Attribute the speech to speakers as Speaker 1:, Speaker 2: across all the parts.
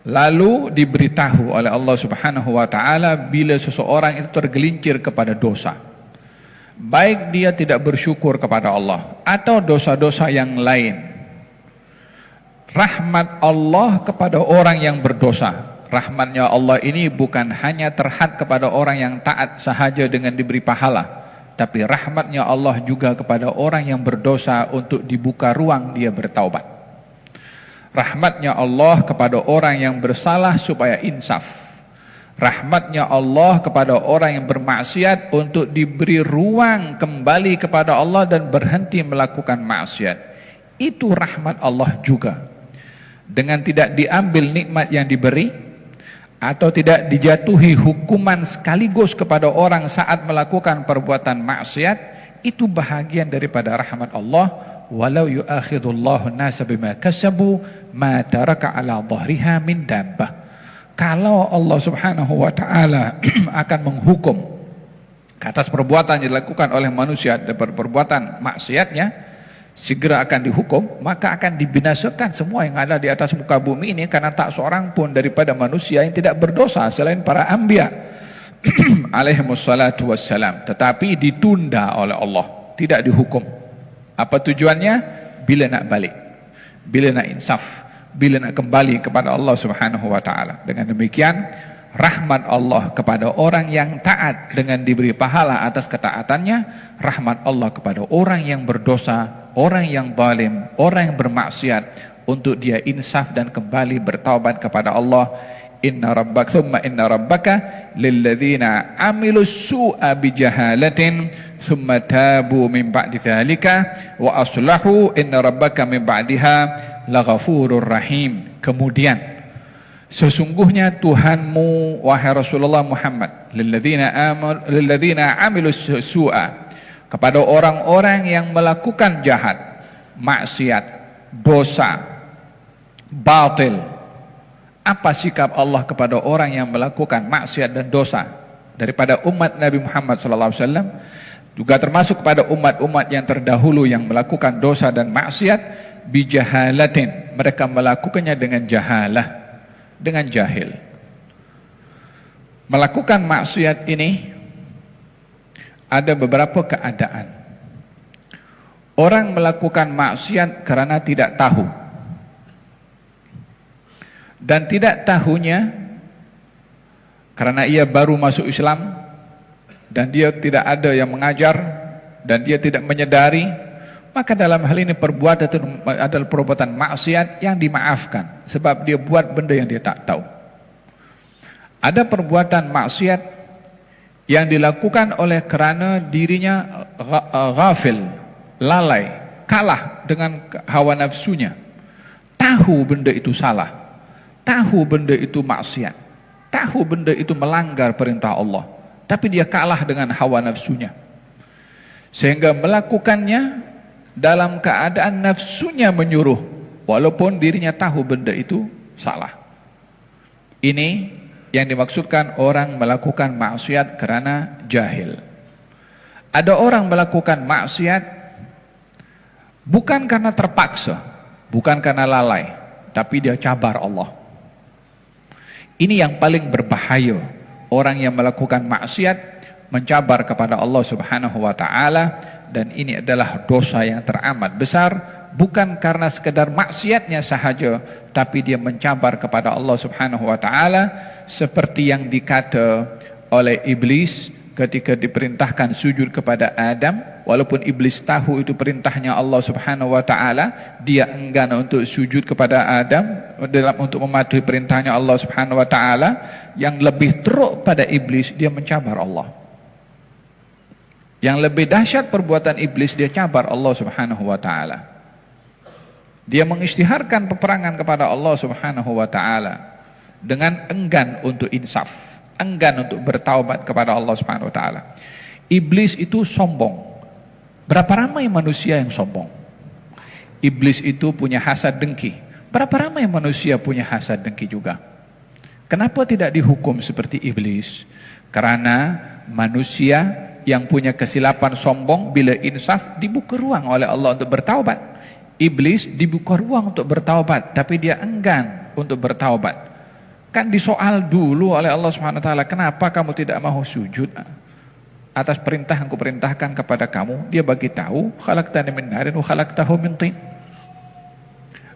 Speaker 1: Lalu diberitahu oleh Allah Subhanahu wa taala bila seseorang itu tergelincir kepada dosa, baik dia tidak bersyukur kepada Allah atau dosa-dosa yang lain, rahmat Allah kepada orang yang berdosa. Rahmatnya Allah ini bukan hanya terhad kepada orang yang taat sahaja dengan diberi pahala, tapi rahmatnya Allah juga kepada orang yang berdosa untuk dibuka ruang dia bertaubat. Rahmatnya Allah kepada orang yang bersalah supaya insaf. Rahmatnya Allah kepada orang yang bermaksiat untuk diberi ruang kembali kepada Allah dan berhenti melakukan maksiat. Itu rahmat Allah juga. Dengan tidak diambil nikmat yang diberi, atau tidak dijatuhi hukuman sekaligus kepada orang saat melakukan perbuatan maksiat, itu bahagian daripada rahmat Allah. Walau yu'akhidullahu nasa bima kasabu ma taraka ala dhahriha min dabbah. Kalau Allah Subhanahu wa taala akan menghukum atas perbuatan yang dilakukan oleh manusia dan perbuatan maksiatnya, segera akan dihukum, maka akan dibinasakan semua yang ada di atas muka bumi ini, karena tak seorang pun daripada manusia yang tidak berdosa selain para anbiya alaihimussalatu wassalam, tetapi ditunda oleh Allah, tidak dihukum. Apa tujuannya? Bila nak balik, bila nak insaf, bila nak kembali kepada Allah Subhanahu wa taala. Dengan demikian, rahmat Allah kepada orang yang taat dengan diberi pahala atas ketaatannya, rahmat Allah kepada orang yang berdosa, orang yang zalim, orang yang bermaksiat, untuk dia insaf dan kembali bertaubat kepada Allah. Inna rabbaka lilladzina amilus su'a bijahalatin thumma tabu min ba'di dzalika wa aslahu inna rabbaka min ba'diha laghafurur rahim. Kemudian sesungguhnya Tuhanmu wahai Rasulullah Muhammad, lilladzina amilus su'a, kepada orang-orang yang melakukan jahat, maksiat, dosa, batil. Apa sikap Allah kepada orang yang melakukan maksiat dan dosa daripada umat Nabi Muhammad SAW, juga termasuk kepada umat-umat yang terdahulu yang melakukan dosa dan maksiat? Bijahalatin, mereka melakukannya dengan jahalah, dengan jahil. Melakukan maksiat ini ada beberapa keadaan. Orang melakukan maksiat karena tidak tahu, dan tidak tahunya karena ia baru masuk Islam dan dia tidak ada yang mengajar dan dia tidak menyadari, maka dalam hal ini perbuatan itu adalah perbuatan maksiat yang dimaafkan sebab dia buat benda yang dia tak tahu. Ada perbuatan maksiat yang dilakukan oleh kerana dirinya ghafil, lalai, kalah dengan hawa nafsunya, tahu benda itu salah, tahu benda itu maksiat, tahu benda itu melanggar perintah Allah, tapi dia kalah dengan hawa nafsunya sehingga melakukannya dalam keadaan nafsunya menyuruh walaupun dirinya tahu benda itu salah. Ini yang dimaksudkan orang melakukan maksiat kerana jahil. Ada orang melakukan maksiat bukan karena terpaksa, bukan karena lalai, tapi dia cabar Allah. Ini yang paling berbahaya. Orang yang melakukan maksiat mencabar kepada Allah Subhanahu wa taala, dan ini adalah dosa yang teramat besar, bukan karena sekedar maksiatnya sahaja, tapi dia mencabar kepada Allah Subhanahu wa taala seperti yang dikata oleh iblis ketika diperintahkan sujud kepada Adam. Walaupun iblis tahu itu perintahnya Allah Subhanahu wa taala, dia enggan untuk sujud kepada Adam dalam untuk mematuhi perintahnya Allah Subhanahu wa taala. Yang lebih teruk pada iblis, dia mencabar Allah. Yang lebih dahsyat perbuatan iblis, dia cabar Allah Subhanahu wa taala. Dia mengisytiharkan peperangan kepada Allah Subhanahu wa taala dengan enggan untuk insaf, enggan untuk bertaubat kepada Allah Subhanahu wa taala. Iblis itu sombong. Berapa ramai manusia yang sombong? Iblis itu punya hasad dengki. Berapa ramai manusia punya hasad dengki juga? Kenapa tidak dihukum seperti iblis? Karena manusia yang punya kesilapan sombong bila insaf dibuka ruang oleh Allah untuk bertaubat. Iblis dibuka ruang untuk bertaubat, tapi dia enggan untuk bertaubat. Kan disoal dulu oleh Allah Subhanahu wa taala, kenapa kamu tidak mau sujud atas perintah yang kuperintahkan kepada kamu? Dia bagi tahu, khalaqtani min narin wa khalaqtahu min tin.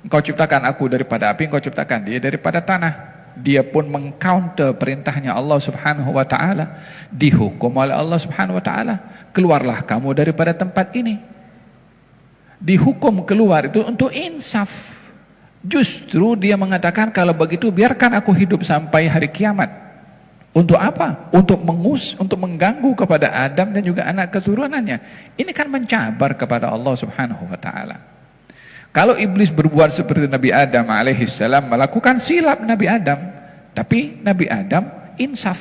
Speaker 1: Engkau ciptakan aku daripada api, engkau ciptakan dia daripada tanah. Dia pun mengcounter perintahnya Allah Subhanahu wa taala, dihukum oleh Allah Subhanahu wa taala, keluarlah kamu daripada tempat ini. Dihukum keluar itu untuk insaf. Justru dia mengatakan, kalau begitu biarkan aku hidup sampai hari kiamat. Untuk apa? Untuk mengganggu kepada Adam dan juga anak keturunannya. Ini kan mencabar kepada Allah Subhanahu wa taala. Kalau iblis berbuat seperti Nabi Adam alaihissalam, melakukan silap Nabi Adam, tapi Nabi Adam insaf.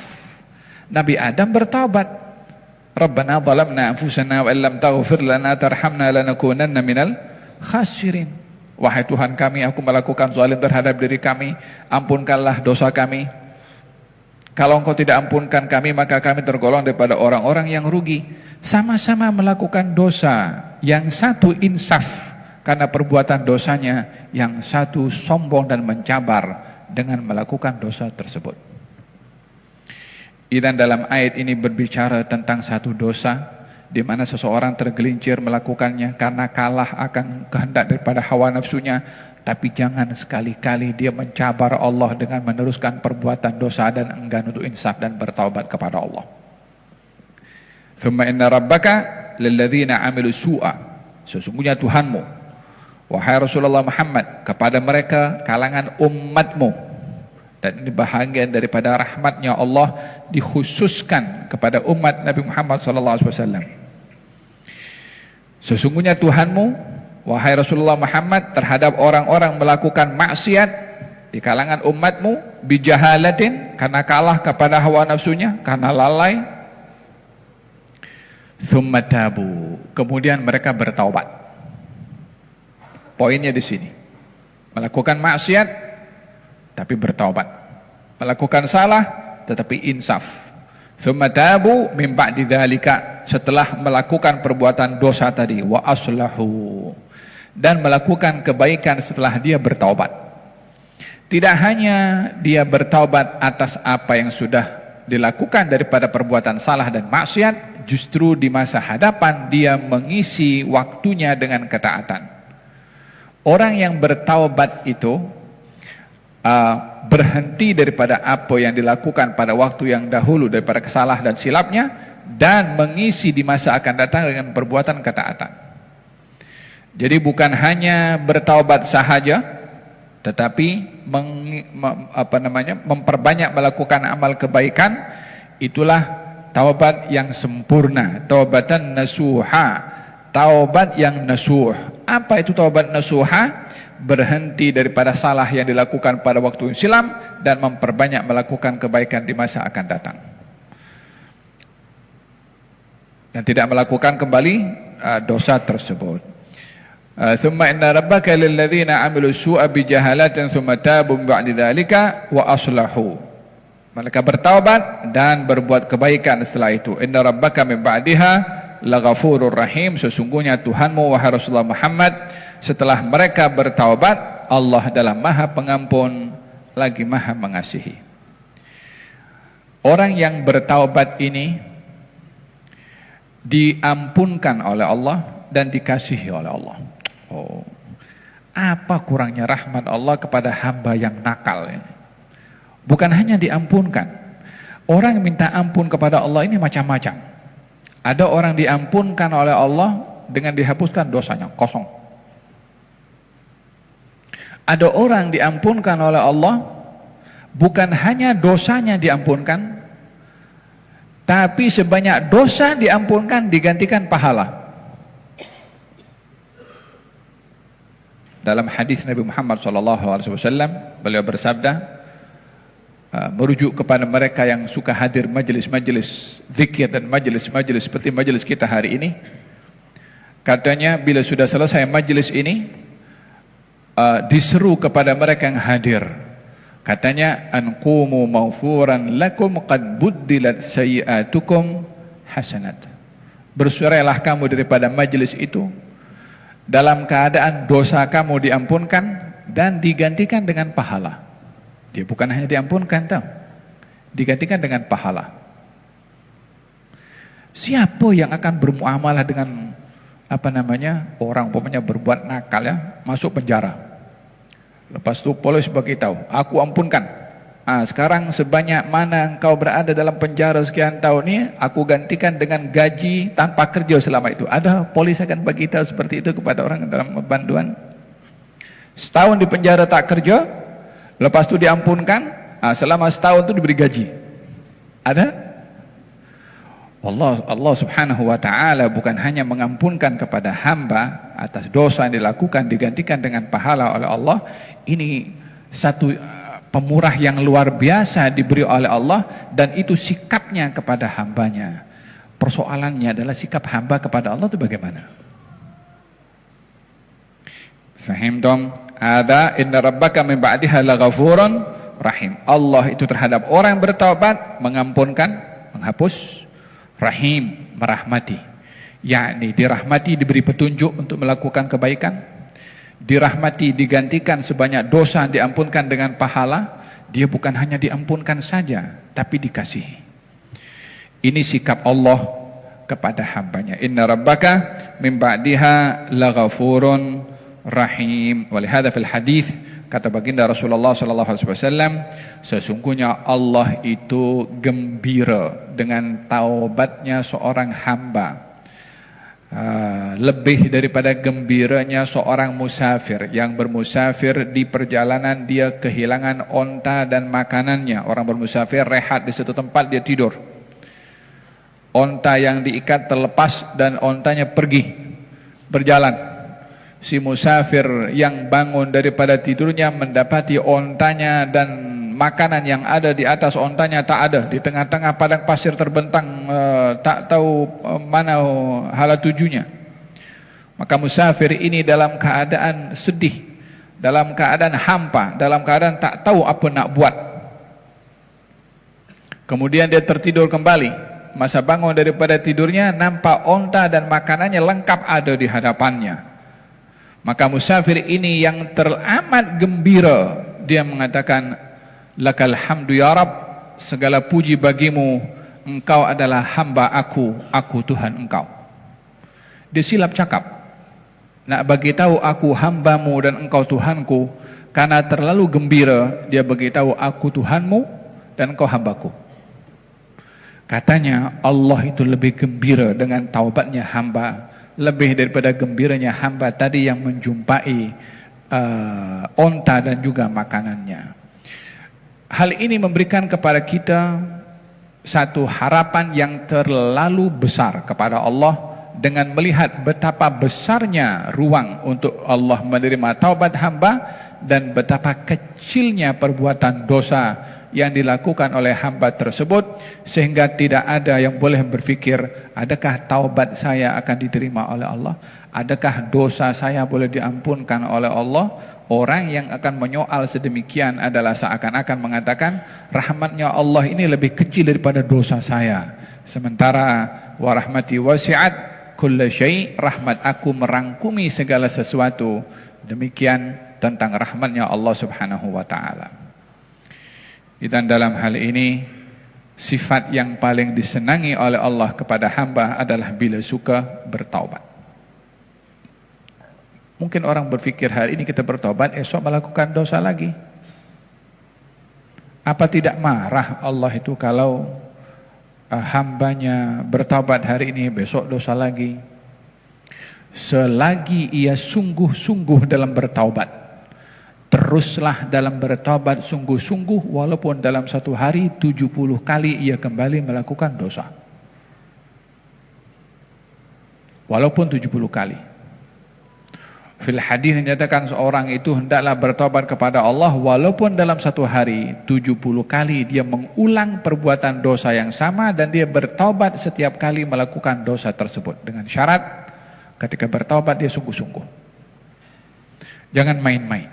Speaker 1: Nabi Adam bertaubat. Rabbana zalamna anfusana wa illam taghfir lana tarhamna lanakunanna minal khasirin. Wahai Tuhan kami, aku melakukan zalim terhadap diri kami, ampunkanlah dosa kami. Kalau Engkau tidak ampunkan kami, maka kami tergolong daripada orang-orang yang rugi. Sama-sama melakukan dosa, yang satu insaf karena perbuatan dosanya, yang satu sombong dan mencabar dengan melakukan dosa tersebut. Dan dalam ayat ini berbicara tentang satu dosa di mana seseorang tergelincir melakukannya karena kalah akan kehendak daripada hawa nafsunya, tapi jangan sekali-kali dia mencabar Allah dengan meneruskan perbuatan dosa dan enggan untuk insaf dan bertaubat kepada Allah. Thumma inna rabbaka lilladzina amilu su'a, sesungguhnya Tuhanmu, wahai Rasulullah Muhammad, kepada mereka kalangan umatmu. Dan ini bahagian daripada rahmatnya Allah dikhususkan kepada umat Nabi Muhammad SAW. Sesungguhnya Tuhanmu, wahai Rasulullah Muhammad, terhadap orang-orang melakukan maksiat di kalangan umatmu, bijahalatin, karena kalah kepada hawa nafsunya, karena lalai. Thumma tabu, kemudian mereka bertaubat. Poinnya di sini, melakukan maksiat tapi bertaubat, melakukan salah tetapi insaf. Tsumma tabu min ba'di dzalika, setelah melakukan perbuatan dosa tadi, wa aslahu, dan melakukan kebaikan setelah dia bertaubat. Tidak hanya dia bertaubat atas apa yang sudah dilakukan daripada perbuatan salah dan maksiat, justru di masa hadapan dia mengisi waktunya dengan ketaatan. Orang yang bertaubat itu berhenti daripada apa yang dilakukan pada waktu yang dahulu daripada kesalahan dan silapnya, dan mengisi di masa akan datang dengan perbuatan ketaatan. Jadi bukan hanya bertaubat sahaja, tetapi memperbanyak melakukan amal kebaikan. Itulah taubat yang sempurna, taubatan nasuha, taubat yang nasuh. Apa itu taubat nasuha? Berhenti daripada salah yang dilakukan pada waktu silam dan memperbanyak melakukan kebaikan di masa akan datang, dan tidak melakukan kembali dosa tersebut. Thumma inna rabbaka lilladzina amilu su'a bijahalatin thumma tabu min ba'di dzalika wa aslahu. Mereka bertaubat dan berbuat kebaikan setelah itu. Inna rabbaka min ba'diha laghafurur rahim, sesungguhnya Tuhanmu wahai Rasulullah Muhammad, setelah mereka bertaubat, Allah adalah Maha Pengampun lagi Maha Mengasihi. Orang yang bertaubat ini diampunkan oleh Allah dan dikasihi oleh Allah. Oh, apa kurangnya rahmat Allah kepada hamba yang nakal ini? Bukan hanya diampunkan, orang yang minta ampun kepada Allah ini macam-macam. Ada orang diampunkan oleh Allah dengan dihapuskan dosanya, kosong. Ada orang diampunkan oleh Allah, bukan hanya dosanya diampunkan, tapi sebanyak dosa diampunkan digantikan pahala. Dalam hadis Nabi Muhammad SAW, beliau bersabda, merujuk kepada mereka yang suka hadir majelis-majelis zikir dan majelis-majelis seperti majelis kita hari ini. Katanya bila sudah selesai majelis ini, diseru kepada mereka yang hadir, katanya, anqumu maghfuran lakum qad buddilat sayyi'atukum hasanat. Bersurailah kamu daripada majelis itu dalam keadaan dosa kamu diampunkan dan digantikan dengan pahala. Dia bukan hanya diampunkan, tahu, digantikan dengan pahala. Siapa yang akan bermuamalah dengan orang umpamanya berbuat nakal ya, masuk penjara. Lepas itu polis beritahu, aku ampunkan. Sekarang sebanyak mana engkau berada dalam penjara sekian tahun ini, aku gantikan dengan gaji tanpa kerja selama itu. Ada polis akan beritahu seperti itu kepada orang dalam bantuan? Setahun di penjara tak kerja, lepas itu diampunkan, selama setahun itu diberi gaji. Ada? Allah subhanahu wa ta'ala bukan hanya mengampunkan kepada hamba atas dosa yang dilakukan, digantikan dengan pahala oleh Allah. Ini satu pemurah yang luar biasa diberi oleh Allah, dan itu sikapnya kepada hambanya. Persoalannya adalah sikap hamba kepada Allah itu bagaimana? Fahimtum? Ada inna rabbaka min ba'diha laghafurun rahim. Allah itu terhadap orang yang bertaubat mengampunkan, menghapus, rahim, merahmati. Yakni dirahmati, diberi petunjuk untuk melakukan kebaikan, dirahmati, digantikan sebanyak dosa, diampunkan dengan pahala. Dia bukan hanya diampunkan saja, tapi dikasihi. Ini sikap Allah kepada hambanya. Inna rabbaka min ba'diha laghafurun rahim. Walihada fil hadis, kata baginda Rasulullah sallallahu alaihi wasallam, sesungguhnya Allah itu gembira dengan taubatnya seorang hamba, lebih daripada gembiranya seorang musafir yang bermusafir di perjalanan, dia kehilangan onta dan makanannya. Orang bermusafir rehat di satu tempat, dia tidur, onta yang diikat terlepas dan ontanya pergi berjalan. Si musafir yang bangun daripada tidurnya mendapati ontanya dan makanan yang ada di atas ontanya tak ada. Di tengah-tengah padang pasir terbentang, tak tahu mana hala tujunya. Maka musafir ini dalam keadaan sedih, dalam keadaan hampa, dalam keadaan tak tahu apa nak buat. Kemudian dia tertidur kembali. Masa bangun daripada tidurnya, nampak onta dan makanannya lengkap ada di hadapannya. Maka musafir ini yang teramat gembira, dia mengatakan, lakal hamdu ya Rabb, segala puji bagimu, engkau adalah hamba aku Tuhan engkau. Dia silap cakap, nak bagi tahu aku hambamu dan engkau Tuhanku. Karena terlalu gembira, dia bagi tahu aku Tuhanmu dan engkau hambaku. Katanya Allah itu lebih gembira dengan taubatnya hamba, lebih daripada gembiranya hamba tadi yang menjumpai onta dan juga makanannya. Hal ini memberikan kepada kita satu harapan yang terlalu besar kepada Allah, dengan melihat betapa besarnya ruang untuk Allah menerima taubat hamba dan betapa kecilnya perbuatan dosa yang dilakukan oleh hamba tersebut, sehingga tidak ada yang boleh berfikir, adakah taubat saya akan diterima oleh Allah? Adakah dosa saya boleh diampunkan oleh Allah? Orang yang akan menyoal sedemikian adalah seakan-akan mengatakan, rahmatnya Allah ini lebih kecil daripada dosa saya. Sementara wa rahmati wasi'at kulla syai', rahmat aku merangkumi segala sesuatu. Demikian tentang rahmatnya Allah subhanahu wa ta'ala. Dan dalam hal ini, sifat yang paling disenangi oleh Allah kepada hamba adalah bila suka bertaubat. Mungkin orang berfikir hari ini kita bertaubat, esok melakukan dosa lagi. Apa tidak marah Allah itu kalau hambanya bertaubat hari ini, besok dosa lagi? Selagi ia sungguh-sungguh dalam bertaubat, teruslah dalam bertaubat sungguh-sungguh, walaupun dalam satu hari 70 kali ia kembali melakukan dosa. Walaupun 70 kali. Fil hadis menyatakan seorang itu hendaklah bertaubat kepada Allah walaupun dalam satu hari 70 kali dia mengulang perbuatan dosa yang sama, dan dia bertaubat setiap kali melakukan dosa tersebut. Dengan syarat ketika bertaubat dia sungguh-sungguh. Jangan main-main.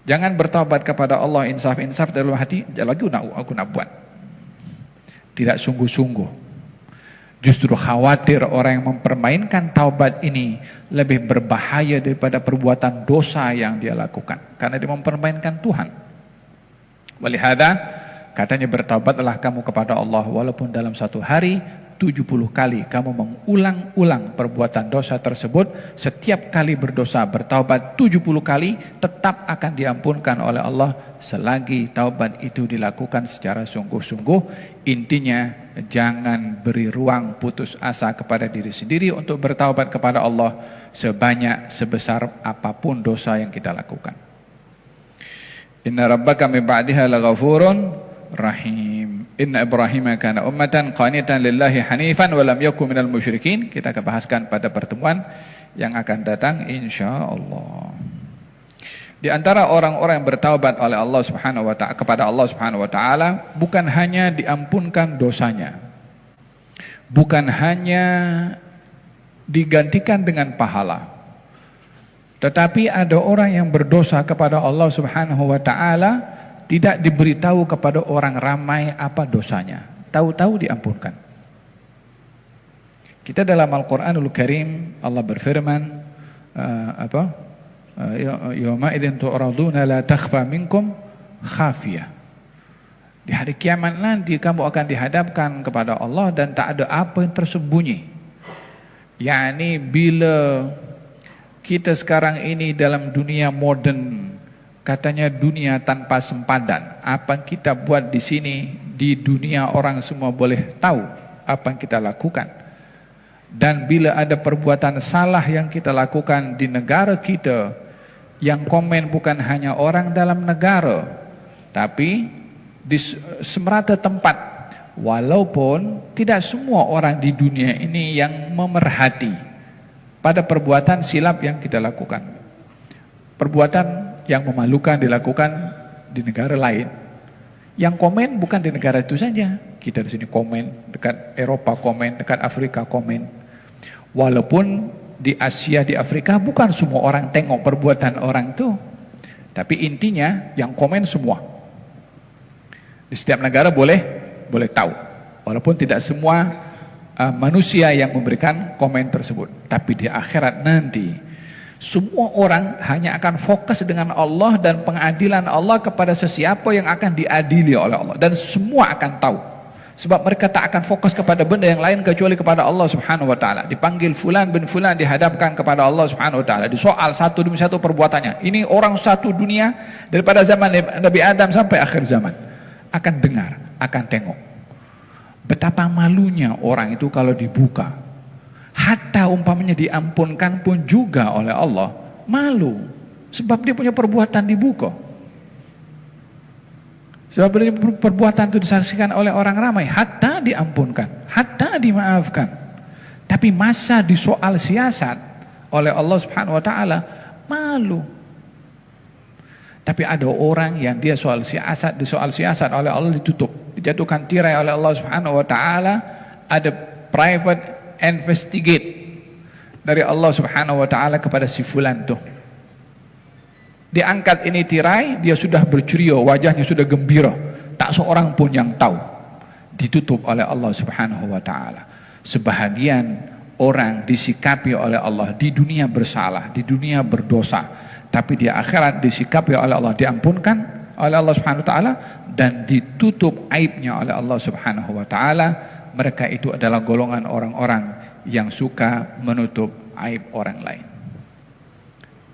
Speaker 1: Jangan bertaubat kepada Allah insaf-insaf dalam hati, lagi aku nak buat. Tidak sungguh-sungguh. Justru khawatir orang yang mempermainkan taubat ini lebih berbahaya daripada perbuatan dosa yang dia lakukan. Karena dia mempermainkan Tuhan. Walihada katanya bertaubatlah kamu kepada Allah walaupun dalam satu hari 70 kali kamu mengulang-ulang perbuatan dosa tersebut. Setiap kali berdosa bertaubat 70 kali tetap akan diampunkan oleh Allah selagi taubat itu dilakukan secara sungguh-sungguh. Intinya jangan beri ruang putus asa kepada diri sendiri untuk bertaubat kepada Allah sebanyak sebesar apapun dosa yang kita lakukan. Inna rabbaka min ba'diha laghafurun rahim. Inna Ibrahim kana ummatan qanitan lillahi hanifan wa lam yakun minal musyrikin. Kita akan bahaskan pada pertemuan yang akan datang insyaallah. Di antara orang-orang yang bertaubat oleh Allah Subhanahu wa taala kepada Allah Subhanahu wa taala bukan hanya diampunkan dosanya. Bukan hanya digantikan dengan pahala. Tetapi ada orang yang berdosa kepada Allah Subhanahu wa taala tidak diberitahu kepada orang ramai apa dosanya. Tahu-tahu diampunkan. Kita dalam Al-Quranul Karim Allah berfirman Yawma idzin tu'raduna la takhfa minkum khafiyah. Di hari kiamat nanti kamu akan dihadapkan kepada Allah dan tak ada apa yang tersembunyi. Yani bila kita sekarang ini dalam dunia modern, katanya dunia tanpa sempadan. Apa yang kita buat di sini, di dunia orang semua boleh tahu apa yang kita lakukan. Dan bila ada perbuatan salah yang kita lakukan di negara kita, yang komen bukan hanya orang dalam negara, tapi di semerata tempat. Walaupun tidak semua orang di dunia ini yang memerhati pada perbuatan silap yang kita lakukan. Perbuatan yang memalukan dilakukan di negara lain. Yang komen bukan di negara itu saja. Kita di sini komen, dekat Eropa komen, dekat Afrika komen. Walaupun di Asia, di Afrika bukan semua orang tengok perbuatan orang itu. Tapi intinya yang komen semua. Di setiap negara boleh tahu. Walaupun tidak semua manusia yang memberikan komen tersebut. Tapi di akhirat nanti semua orang hanya akan fokus dengan Allah dan pengadilan Allah kepada sesiapa yang akan diadili oleh Allah. Dan semua akan tahu. Sebab mereka tak akan fokus kepada benda yang lain kecuali kepada Allah Subhanahu wa taala. Dipanggil fulan bin fulan, dihadapkan kepada Allah Subhanahu wa taala. Disoal satu demi satu perbuatannya. Ini orang satu dunia daripada zaman Nabi Adam sampai akhir zaman. Akan dengar, akan tengok. Betapa malunya orang itu kalau dibuka. Hatta umpamanya diampunkan pun juga oleh Allah, malu. Sebab dia punya perbuatan dibuka. Sebab perbuatan itu disaksikan oleh orang ramai, hatta diampunkan, hatta dimaafkan. Tapi masa disoal siasat oleh Allah Subhanahu wa taala, malu. Tapi ada orang yang dia disoal siasat oleh Allah ditutup, dijatuhkan tirai oleh Allah Subhanahu wa taala, ada private investigate dari Allah Subhanahu wa taala kepada si fulan tuh. Diangkat ini tirai, dia sudah berceria, wajahnya sudah gembira. Tak seorang pun yang tahu. Ditutup oleh Allah Subhanahu wa taala. Sebahagian orang disikapi oleh Allah di dunia bersalah, di dunia berdosa, tapi di akhirat disikapi oleh Allah, diampunkan oleh Allah Subhanahu wa taala dan ditutup aibnya oleh Allah Subhanahu wa taala. Mereka itu adalah golongan orang-orang yang suka menutup aib orang lain.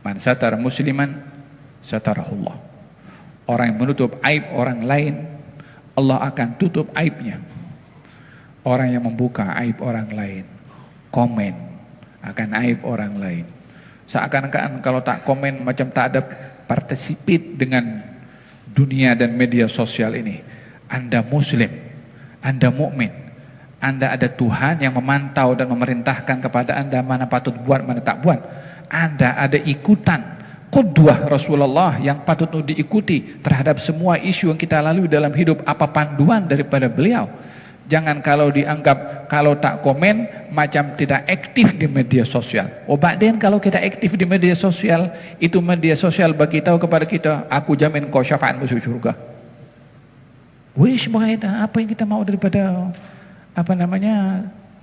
Speaker 1: Man satara musliman satarahullah. Orang yang menutup aib orang lain, Allah akan tutup aibnya. Orang yang membuka aib orang lain, komen akan aib orang lain. Seakan-akan kalau tak komen macam tak ada partisipate dengan dunia dan media sosial ini. Anda muslim, Anda mukmin. Anda ada Tuhan yang memantau dan memerintahkan kepada Anda mana patut buat, mana tak buat. Anda ada ikutan qudwah Rasulullah yang patut diikuti terhadap semua isu yang kita lalui dalam hidup. Apa panduan daripada beliau? Jangan kalau dianggap kalau tak komen macam tidak aktif di media sosial. Ba'din kalau kita aktif di media sosial, itu media sosial bagi tahu kepada kita, aku jamin kau syafaat masuk surga. Wish apa yang kita mau daripada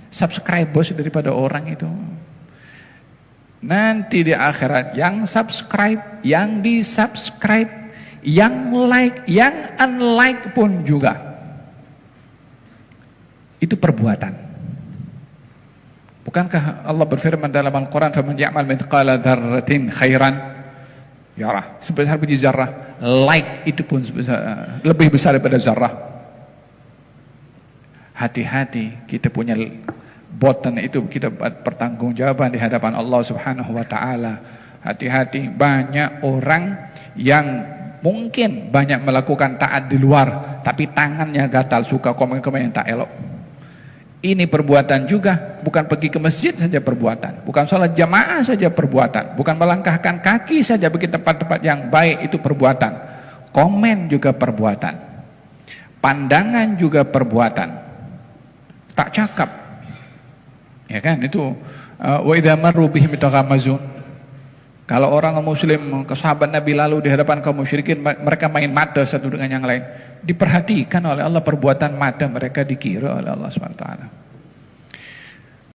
Speaker 1: subscribers daripada orang itu. Nanti di akhirat yang subscribe, yang disubscribe, yang like, yang unlike pun juga. Itu perbuatan. Bukankah Allah berfirman dalam Al-Quran, "Faman ya'mal mithqala dzarratin khairan yarah." Sebesar biji zarah, like itu pun lebih besar daripada zarah. Hati-hati, kita punya botan itu, kita pertanggungjawaban di hadapan Allah Subhanahu wa taala. Hati-hati, banyak orang yang mungkin banyak melakukan taat di luar, tapi tangannya gatal, suka komen-komen yang tak elok. Ini perbuatan juga, bukan pergi ke masjid saja perbuatan, bukan sholat jamaah saja perbuatan, bukan melangkahkan kaki saja pergi tempat-tempat yang baik itu perbuatan. Komen juga perbuatan, pandangan juga perbuatan, tak cakap, ya kan itu. Wa idza marru bihim yataghamazun. Kalau orang muslim ke sahabat Nabi lalu di hadapan kaum musyrikin, mereka main mata satu dengan yang lain. Diperhatikan oleh Allah perbuatan mata mereka, dikira oleh Allah SWT.